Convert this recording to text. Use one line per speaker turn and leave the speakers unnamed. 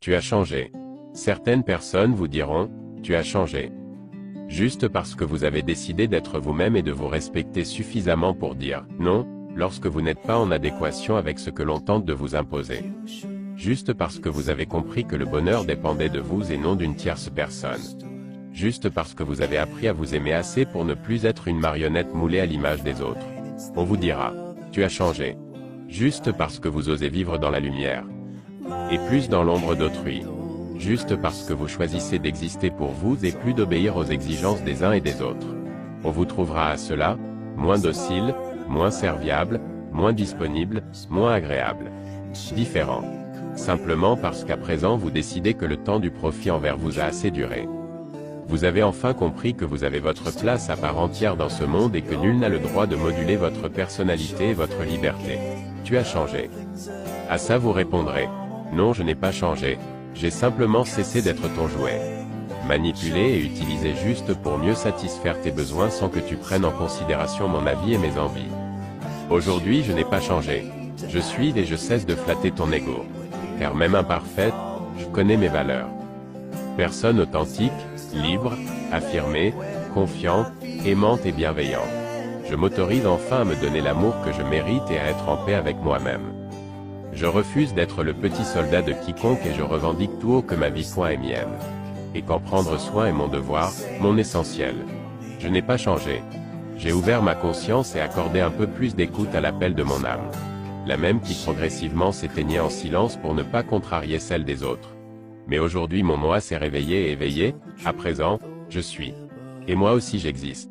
Tu as changé. Certaines personnes vous diront, tu as changé. Juste parce que vous avez décidé d'être vous-même et de vous respecter suffisamment pour dire non, lorsque vous n'êtes pas en adéquation avec ce que l'on tente de vous imposer. Juste parce que vous avez compris que le bonheur dépendait de vous et non d'une tierce personne. Juste parce que vous avez appris à vous aimer assez pour ne plus être une marionnette moulée à l'image des autres. On vous dira, tu as changé. Juste parce que vous osez vivre dans la lumière. Et plus dans l'ombre d'autrui. Juste parce que vous choisissez d'exister pour vous et plus d'obéir aux exigences des uns et des autres. On vous trouvera à cela, moins docile, moins serviable, moins disponible, moins agréable. Différent. Simplement parce qu'à présent vous décidez que le temps du profit envers vous a assez duré. Vous avez enfin compris que vous avez votre place à part entière dans ce monde et que nul n'a le droit de moduler votre personnalité et votre liberté. Tu as changé. À ça vous répondrez. Non, je n'ai pas changé. J'ai simplement cessé d'être ton jouet. Manipulé et utilisé juste pour mieux satisfaire tes besoins sans que tu prennes en considération mon avis et mes envies. Aujourd'hui je n'ai pas changé. Je suis et je cesse de flatter ton ego. Car même imparfaite, je connais mes valeurs. Personne authentique, libre, affirmée, confiante, aimante et bienveillante. Je m'autorise enfin à me donner l'amour que je mérite et à être en paix avec moi-même. Je refuse d'être le petit soldat de quiconque et je revendique tout haut que ma vie est mienne. Et qu'en prendre soin est mon devoir, mon essentiel. Je n'ai pas changé. J'ai ouvert ma conscience et accordé un peu plus d'écoute à l'appel de mon âme. La même qui progressivement s'éteignait en silence pour ne pas contrarier celle des autres. Mais aujourd'hui mon moi s'est réveillé et éveillé, à présent, je suis. Et moi aussi j'existe.